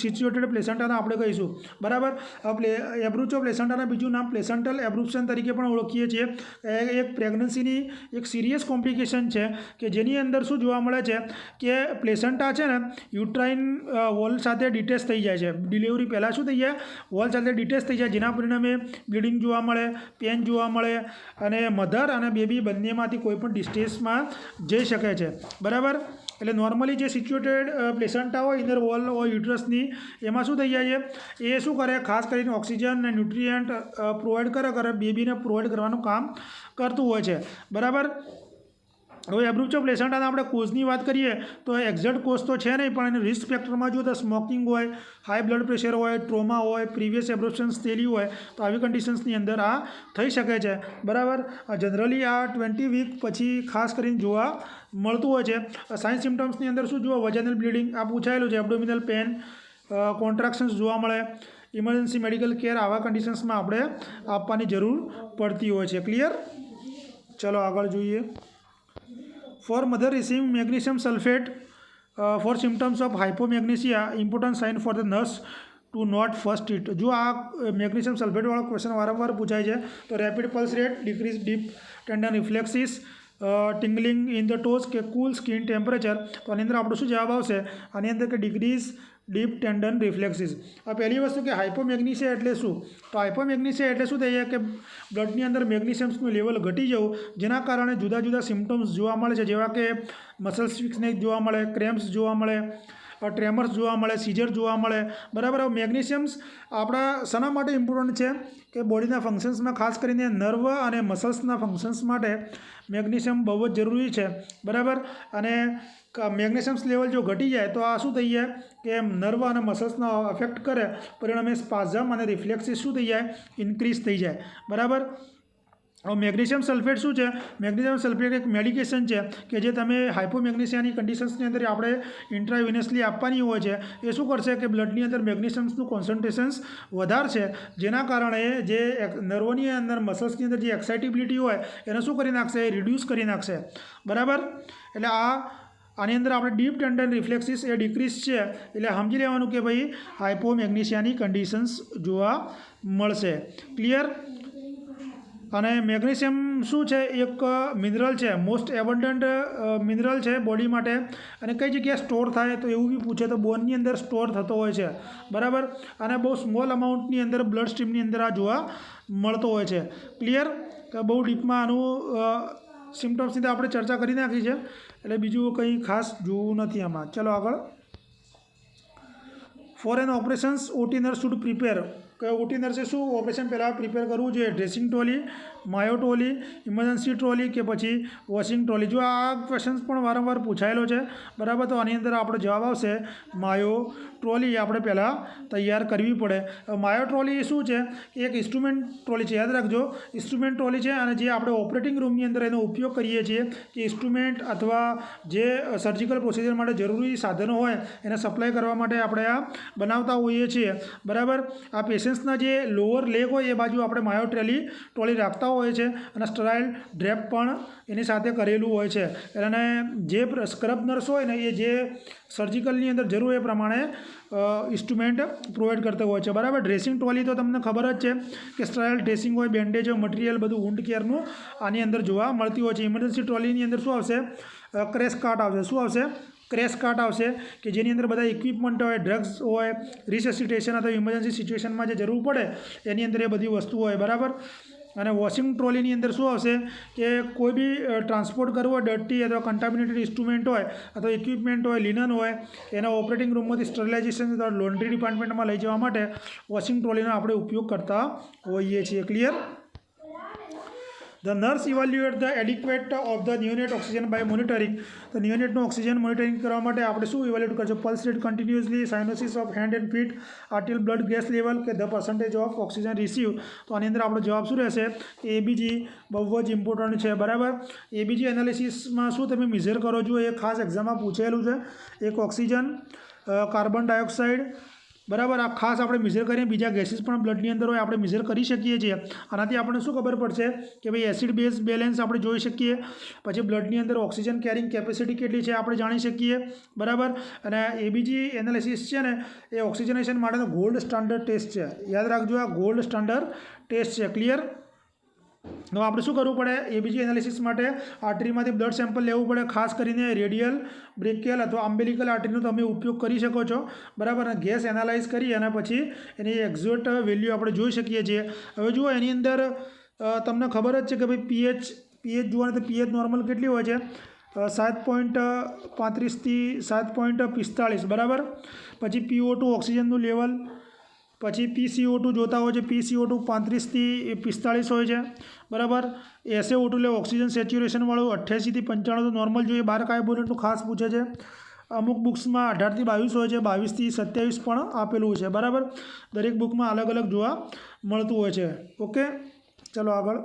સિચ્યુએટેડ પ્લેસેન્ટાને આપણે કહીશું. બરાબર. હવે એબ્રુપ્ચો પ્લેસેન્ટાના બીજું નામ પ્લેસેન્ટલ એબ્રુપ્શન તરીકે પણ ઓળખીએ છીએ. એક પ્રેગ્નન્સીની એક સિરિયસ કોમ્પ્લિકેશન છે કે જેની અંદર શું જોવા મળે છે કે પ્લેસેન્ટા છે ને યુટ્રાઇન વોલ સાથે ડિટેચ થઈ જાય છે. ડિલિવરી પહેલાં શું થઈ જાય, વોલ સાથે ડિટેચ થઈ જાય, જેના પરિણામે બ્લીડિંગ જોવા મળે, પેન જોવા મળે અને મધર અને બેબી બંનેમાંથી કોઈ પણ ડિસ્ટેન્સમાં જઈ શકે છે. બરાબર. એટલે નોર્મલી જે સિચ્યુએટેડ પ્લેસેન્ટા હોય ઇનર વોલ હોય યુટ્રસની, એમાં શું થઈ જાય છે, એ શું કરે, ખાસ કરીને ઓક્સિજન અને ન્યુટ્રિયન્ટ પ્રોવાઈડ કરે બેબીને પ્રોવાઈડ કરવાનું કામ કરતું હોય છે. બરાબર. હવે એબ્રુપ્ચો પ્લેસેન્ટાના આપણે કોઝની વાત કરીએ તો એક્ઝેક્ટ કોઝ તો છે નહીં, પણ એને રિસ્ક ફેક્ટરમાં જો તો સ્મોકિંગ હોય, હાઈ બ્લડ પ્રેશર હોય, ટ્રોમા હોય, પ્રીવિયસ એબ્રોપ્શન્સ થયેલી હોય તો આવી કન્ડિશન્સની અંદર આ થઈ શકે છે. બરાબર. જનરલી આ 20 વીક પછી ખાસ કરીને જોવા મળતું હોય છે. સાઇન સિમ્ટમ્સની અંદર શું જોવા, વજાઇનલ બ્લીડિંગ આ પૂછાયેલું છે, એબ્ડોમિનલ પેન, કોન્ટ્રાક્શન્સ જોવા મળે, ઇમરજન્સી મેડિકલ કેર આવા કન્ડિશન્સમાં આપણે આપવાની જરૂર પડતી હોય છે. ક્લિયર. ચલો આગળ જોઈએ. For mother receiving magnesium sulfate for symptoms of hypomagnesia, important sign for the nurse to not first treat. જો આ મેગ્નેશિયમ સલ્ફેટવાળો ક્વેશ્ચન વારંવાર પૂછાય છે તો rapid pulse rate, decrease deep tendon reflexes, tingling in the toes કે cool skin temperature. તો આની અંદર આપણો શું જવાબ આવશે, આની અંદર કે ડિક્રીઝ ડીપ ટેન્ડન રિફ્લેક્સિસ. આ પહેલી વસ્તુ કે હાઇપોમેગ્નેશિયા એટલે શું, તો હાઇપોમેગ્નેશિયા એટલે શું થઈ જાય કે બ્લડની અંદર મેગ્નેશિયમ્સનું લેવલ ઘટી જવું, જેના કારણે જુદા જુદા સિમ્ટમ્સ જોવા મળે છે, જેવા કે મસલ્સ વીકનેસ જોવા મળે, ક્રેમ્પ્સ જોવા મળે, ટ્રેમર્સ જોવા મળે, સીઝર જોવા મળે. બરાબર. મેગ્નેશિયમ્સ આપણા શાના માટે ઇમ્પોર્ટન્ટ છે કે બોડીના ફંક્શન્સમાં, ખાસ કરીને નર્વ અને મસલ્સના ફંક્શન્સ માટે મેગ્નેશિયમ બહુ જ જરૂરી છે. બરાબર. અને મેગ્નેશિયમ્સ લેવલ જો ઘટી જાય તો આ શું થઈ જાય કે નર્વ અને મસલ્સને અફેક્ટ કરે, પરિણામે સ્પાઝમ અને રિફ્લેક્સિસ શું થઈ જાય, ઇન્ક્રીઝ થઈ જાય. બરાબર. હવે મેગ્નેશિયમ સલ્ફેટ શું છે, મેગ્નેશિયમ સલ્ફેટ એક મેડિકેશન છે કે જે તમે હાઇપોમેગ્નેશિયાની કન્ડિશન્સની અંદર આપણે ઇન્ટ્રાવિનસલી આપવાની હોય છે. એ શું કરશે કે બ્લડની અંદર મેગ્નેશિયમ્સનું કોન્સન્ટ્રેશન્સ વધારશે, જેના કારણે જે નર્વની અંદર મસલ્સની અંદર જે એક્સાઇટેબિલિટી હોય એને શું કરી નાખશે, રિડ્યુસ કરી નાખશે. બરાબર. એટલે આની અંદર આપણે ડીપ ટેન્ડન રિફ્લેક્સિસ એ ડિક્રીઝ છે, એટલે સમજી લેવાનું કે ભાઈ હાઇપોમેગ્નેશિયાની કન્ડિશન્સ જોવા મળશે. ક્લિયર. અને મેગ્નેશિયમ શું છે, એક મિનરલ છે, મોસ્ટ એબન્ડન્ટ મિનરલ છે બોડી માટે. અને કઈ જગ્યાએ સ્ટોર થાય તો એવું બી પૂછે તો બોનની અંદર સ્ટોર થતો હોય છે. બરાબર. અને બહુ સ્મોલ અમાઉન્ટની અંદર બ્લડ સ્ટ્રીમની અંદર આ જોવા મળતો હોય છે. ક્લિયર. તો બહુ ડીપમાં આનું સિમ્ટમ્સની તો આપણે ચર્ચા કરી નાખી છે, એટલે બીજું કંઈ ખાસ જોવું નથી આમાં. ચલો આગળ. For an operations OT nurse should prepare, કે ઓટી નર્સે શું ઓપરેશન પહેલાં પ્રિપેર કરવું જોઈએ, dressing trolley, Mayo trolley, emergency trolley કે પછી વોશિંગ ટ્રોલી. જો આ ક્વેશ્ચન્સ પણ વારંવાર પૂછાયેલો છે. બરાબર. તો આની અંદર આપણો જવાબ આવશે માયો ટ્રોલી આપણે પહેલાં તૈયાર કરવી પડે. માયો ટ્રોલી શું છે, એક ઇન્સ્ટ્રુમેન્ટ ટ્રોલી છે, યાદ રાખજો, ઇન્સ્ટ્રુમેન્ટ ટ્રોલી છે. અને જે આપણે ઓપરેટિંગ રૂમની અંદર એનો ઉપયોગ કરીએ છીએ કે ઇન્સ્ટ્રુમેન્ટ અથવા જે સર્જિકલ પ્રોસિજર માટે જરૂરી સાધનો હોય એને સપ્લાય કરવા માટે આપણે આ બનાવતા હોઈએ છીએ. બરાબર. આ પેશન્ટ્સના જે લોઅર લેગ હોય એ બાજુ આપણે માયો ટ્રોલી રાખતા હોય છે, અને સ્ટરાઇલ ડ્રેપ પણ એની સાથે કરેલું હોય છે. અને જે સ્ક્રબ નર્સ હોય ને એ જે સર્જિકલની અંદર જરૂર એ પ્રમાણે ઇન્સ્ટ્રુમેન્ટ પ્રોવાઈડ કરતા હોય છે. બરાબર. ડ્રેસિંગ ટ્રોલી તો તમને ખબર જ છે કે સ્ટરાઇલ ડ્રેસિંગ હોય, બેન્ડેજ હોય, મટીરિયલ બધું વુન્ડ કેરનું આની અંદર જોવા મળતી હોય છે. ઇમરજન્સી ટ્રોલીની અંદર શું આવશે, ક્રેશ કાર્ટ આવશે. શું આવશે, ક્રેશ કાર્ટ આવશે કે જેની અંદર બધા ઇક્વિપમેન્ટ હોય, ડ્રગ્સ હોય, રિસેસિટેશન અથવા ઇમરજન્સી સિચ્યુએશનમાં જે જરૂર પડે એની અંદર એ બધી વસ્તુઓ હોય, બરાબર. અને વોશિંગ ટ્રોલીની અંદર શું આવશે કે કોઈ બી ટ્રાન્સપોર્ટ કરવો હોય, ડર્ટી અથવા કન્ટામિનેટેડ ઇન્સ્ટ્રુમેન્ટ હોય અથવા ઇક્વિપમેન્ટ હોય, લિનન હોય, એના ઓપરેટિંગ રૂમમાંથી સ્ટરલાઇઝેશન અથવા લોન્ડ્રી ડિપાર્ટમેન્ટમાં લઈ જવા માટે વોશિંગ ટ્રોલીનો આપણે ઉપયોગ કરતા હોઈએ છીએ. Clear? The nurse evaluate the adequate of the neonate oxygen by monitoring. તો નિયોનેટનું ઓક્સિજન મોનિટરિંગ કરવા માટે આપણે શું ઇવેલ્યુએટ કરજો? Pulse rate continuously, cyanosis of hand and feet, arterial blood gas level કે the percentage of oxygen receive. તો આની અંદર આપણો જવાબ શું રહેશે? એબીજી બહુ જ ઇમ્પોર્ટન્ટ છે, બરાબર. એબીજી એનાલિસિસમાં શું તમે મેઝર કરો છો એ ખાસ એક્ઝામમાં પૂછેલું છે. એક ઓક્સિજન, કાર્બન ડાયોક્સાઇડ, બરાબર. આ ખાસ આપણે મેઝર કરીએ. બીજા ગેસીસ પણ બ્લડની અંદર હોય, આપણે મેઝર કરી શકીએ છીએ. આનાથી આપણને શું ખબર પડશે કે ભાઈ એસિડ બેઝ બેલેન્સ આપણે જોઈ શકીએ. પછી બ્લડની અંદર ઓક્સિજન કેરિંગ કેપેસિટી કેટલી છે આપણે જાણી શકીએ, બરાબર. અને એબીજી એનાલિસિસ છે ને એ ઓક્સિજનેશન માટેનો ગોલ્ડ સ્ટાન્ડર્ડ ટેસ્ટ છે. યાદ રાખજો, આ ગોલ્ડ સ્ટાન્ડર્ડ ટેસ્ટ છે. ક્લિયર? હવે આપણે શું કરવું પડે? એબીજી એનાલિસિસ માટે આર્ટરીમાંથી બ્લડ સેમ્પલ લેવું પડે. ખાસ કરીને રેડિયલ, બ્રેકિયલ અથવા અમ્બેલિકલ આર્ટરીનો તમે ઉપયોગ કરી શકો છો, બરાબર. અને ગેસ એનાલાઇઝ કરી અને પછી એની એક્ઝેક્ટ વેલ્યુ આપણે જોઈ શકીએ છીએ. હવે જુઓ, એની અંદર તમને ખબર જ છે કે ભાઈ પીએચ જુઓ તો પીએચ નોર્મલ કેટલી હોય છે? 7.35 થી 7.45, બરાબર. પછી PO2 ઓક્સિજનનું લેવલ, પછી PCO2 જોતા હોય છે. PCO2 35 થી 45 હોય છે, બરાબર. SaO2 એટલે ઓક્સિજન સેચ્યુરેશનવાળું 88 થી 95 તો નોર્મલ જોઈએ. 12 કાર્બોનેટનું ખાસ પૂછે છે. અમુક બુક્સમાં 18 થી 22 હોય છે, 22 થી 27 પણ આપેલું છે, બરાબર. દરેક બુકમાં અલગ અલગ જોવા મળતું હોય છે. ઓકે, ચલો આગળ.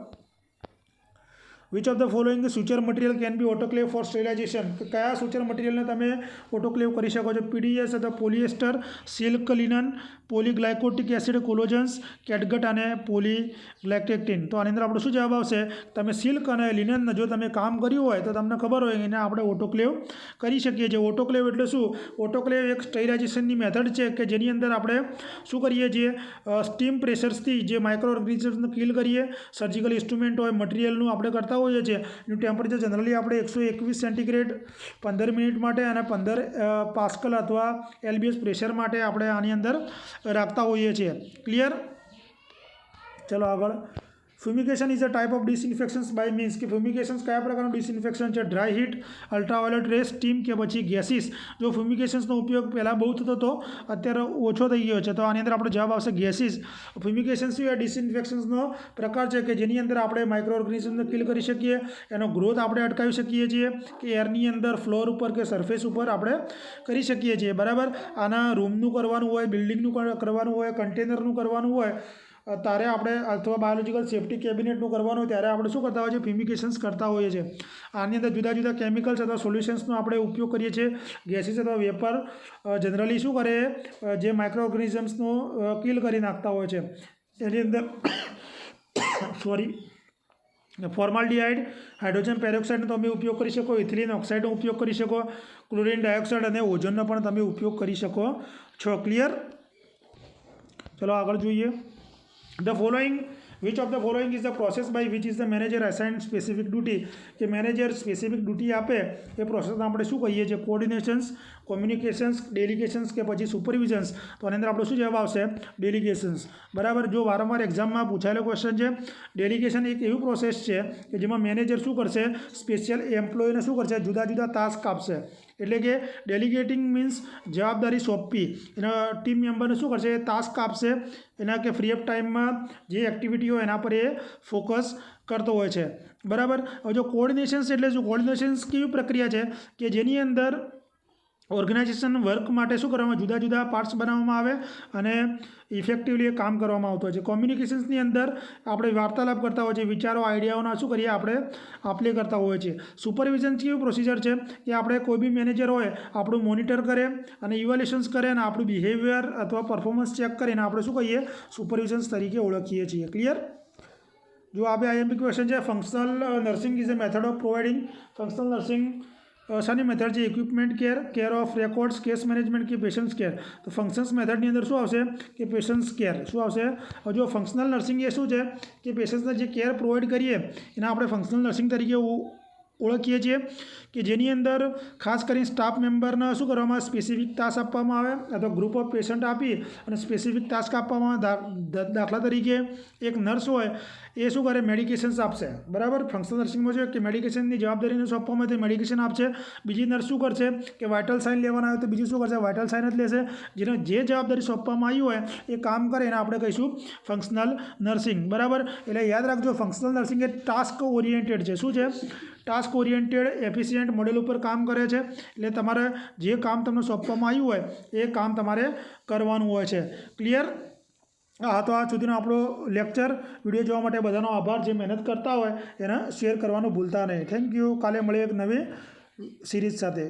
Which of the following suture material can be autoclave for sterilisation? કયા સુચર મટીરિયલને તમે ઓટોક્લેવ કરી શકો છો? PDS અથવા પોલિએસ્ટર, સિલ્ક, લિનન, પોલીગ્લાયકોટિક એસિડ, કોલોજન્સ, કેટગટ અને પોલીગ્લાયકેક્ટિન. તો આની અંદર આપણો શું જવાબ આવશે? તમે સિલ્ક અને લિનન જો તમે કામ કર્યું હોય તો તમને ખબર હોય એને આપણે ઓટોક્લેવ કરી શકીએ છીએ. ઓટોક્લેવ એટલે શું? ઓટોક્લેવ એક સ્ટેરિલાઇઝેશનની મેથડ છે કે જેની અંદર આપણે શું કરીએ છીએ? સ્ટીમ પ્રેશર્સથી જે માઇક્રો ઓર્ગેનિઝમ્સને કિલ કરીએ. સર્જિકલ ઇન્સ્ટ્રુમેન્ટ હોય, મટીરિયલનું આપણે કરતા હોઈએ છીએ. એનું ટેમ્પરેચર જનરલી આપણે 121 સેન્ટીગ્રેડ 15 મિનિટ માટે અને 15 પાસ્કલ અથવા LBS પ્રેશર માટે આપણે આની અંદર રાખતા હોઈએ છીએ. ક્લિયર? ચલો આગળ. Fumigation is a type of disinfections by means કે ફ્યુમિગેશન્સ કયા પ્રકારનું ડિસઇન્ફેક્શન છે? Dry heat, ultraviolet rays, steam કે પછી ગેસીસ? જો ફ્યુમિગેશન્સનો ઉપયોગ પહેલાં બહુ થતો હતો, અત્યારે ઓછો થઈ ગયો છે. તો આની અંદર આપણો જવાબ આવશે ગેસીસ. ફ્યુમિગેશન્સ એ ડિસઇન્ફેક્શન્સનો પ્રકાર છે કે જેની અંદર આપણે માઇક્રો ઓર્ગેનિઝમને કિલ કરી શકીએ, એનો ગ્રોથ આપણે અટકાવી શકીએ છીએ કે એરની અંદર ફ્લોર ઉપર કે સરફેસ ઉપર આપણે કરી શકીએ છીએ, બરાબર. આના રૂમનું કરવાનું હોય, બિલ્ડિંગનું કરવાનું હોય, કન્ટેનરનું કરવાનું હોય, ત્યારે આપણે અથવા બાયોલોજિકલ સેફ્ટી કેબિનેટનું કરવાનું હોય ત્યારે આપણે શું કરતા હોઈએ છીએ? ફ્યુમિગેશન્સ કરતા હોઈએ છીએ. આની અંદર જુદા જુદા કેમિકલ્સ અથવા સોલ્યુશન્સનો આપણે ઉપયોગ કરીએ છીએ. ગેસીસ અથવા વેપર જનરલી શું કરે? જે માઇક્રો ઓર્ગેનિઝમ્સનો કિલ કરી નાખતા હોય છે. એની અંદર ફોર્માલ્ડિહાઇડ, હાઇડ્રોજન પેરોક્સાઇડનો તમે ઉપયોગ કરી શકો, ઇથિલિન ઓક્સાઇડનો ઉપયોગ કરી શકો, ક્લોરિન ડાયોક્સાઇડ અને ઓઝોનનો પણ તમે ઉપયોગ કરી શકો છો. ક્લિયર? ચલો આગળ જોઈએ. The following, which of the following is the process by which is the manager assigned specific duty? કે મેનેજર સ્પેસિફિક ડ્યુટી આપે એ પ્રોસેસને આપણે શું કહીએ છીએ? કોઓર્ડિનેશન્સ, કોમ્યુનિકેશન્સ, ડેલિગેશન્સ કે પછી સુપરવિઝન્સ? તો આની અંદર આપણો શું જવાબ આવશે? ડેલિગેશન્સ, બરાબર. જો વારંવાર એક્ઝામમાં પૂછાયેલો ક્વેશ્ચન છે. ડેલિગેશન એક એવી પ્રોસેસ છે કે જેમાં મેનેજર શું કરશે? સ્પેશિયલ એમ્પ્લોયને શું કરશે? જુદા જુદા ટાસ્ક આપશે. એટલે કે ડેલિગેટિંગ મીન્સ જવાબદારી સોંપવી. એના ટીમ મેમ્બરને શું કરશે? ટાસ્ક આપશે. એના કે ફ્રી ઓફ ટાઈમમાં જે એક્ટિવિટી હોય એના પર એ ફોકસ કરતો હોય છે, બરાબર. હવે જો કોઓર્ડિનેશન્સ એટલે શું? કોઓર્ડિનેશન્સ કેવી પ્રક્રિયા છે કે જેની અંદર ઓર્ગેનાઇઝેશન વર્ક માટે શું કરવામાં? જુદા જુદા પાર્ટ્સ બનાવવામાં આવે અને ઇફેક્ટિવલી એ કામ કરવામાં આવતું હોય છે. કોમ્યુનિકેશન્સની અંદર આપણે વાર્તાલાપ કરતા હોઈએ છીએ, વિચારો, આઈડિયાઓના શું કરીએ? આપણે આપલે કરતા હોઈએ છીએ. સુપરવિઝન કેવી પ્રોસિજર છે કે આપણે કોઈ બી મેનેજર હોય આપણું મોનિટર કરે અને ઇવેલ્યુએશન્સ કરે અને આપણું બિહેવિયર અથવા પરફોર્મન્સ ચેક કરીને આપણે શું કહીએ? સુપરવિઝન્સ તરીકે ઓળખીએ છીએ. ક્લિયર? જો આપણે IMP ક્વેશ્ચન છે. Functional nursing is a method of providing. Functional nursing શાની મેથડ છે? Equipment care, care of records, case management કે પેશન્ટ્સ કેર? તો ફંક્શન્સ મેથડની અંદર શું આવશે? કે પેશન્ટ્સ કેર. શું આવશે? જો ફંક્શનલ નર્સિંગ એ શું છે કે પેશન્ટ્સને જે કેર પ્રોવાઈડ કરીએ એને આપણે ફંક્શનલ નર્સિંગ તરીકે ઓળખીએ છીએ કે જેની અંદર ખાસ કરીને સ્ટાફ મેમ્બરને શું કરવામાં સ્પેસિફિક ટાસ્ક આપવામાં આવે અથવા ગ્રુપ ઓફ પેશન્ટ આપી અને સ્પેસિફિક ટાસ્ક આપવામાં આવે. દાખલા તરીકે એક નર્સ હોય એ શું કરે મેડિકેશન્સ આપશે બરાબર. ફંક્શનલ નર્સિંગમાં છે કે મેડિકેશનની જવાબદારીને સોંપવામાં આવે તો મેડિકેશન આપશે. બીજી નર્સ શું કરશે કે વાઇટલ સાઇન લેવાના આવે તો બીજું શું કરશે વાઇટલ સાઇન જ લેશે. જેને જે જવાબદારી સોંપવામાં આવી હોય એ કામ કરે એને આપણે કહીશું ફંક્શનલ નર્સિંગ બરાબર. એટલે યાદ રાખજો ફંક્શનલ નર્સિંગ એ ટાસ્ક ઓરિએન્ટેડ છે. શું છે ટાસ્ક ઓરિએન્ટેડ એફિશિયન્ટ મોડેલ ઉપર કામ કરે છે. એટલે તમારે જે કામ તમને સોંપવામાં આવ્યું હોય એ કામ તમારે કરવાનું હોય છે. ક્લિયર. હા તો આ સુધીનો આપણો લેક્ચર વિડીયો જોવા માટે બધાનો આભાર. જે મહેનત કરતા હોય એને શેર કરવાનું ભૂલતા નહીં. Thank you. કાલે મળીએ એક નવી સિરીઝ સાથે.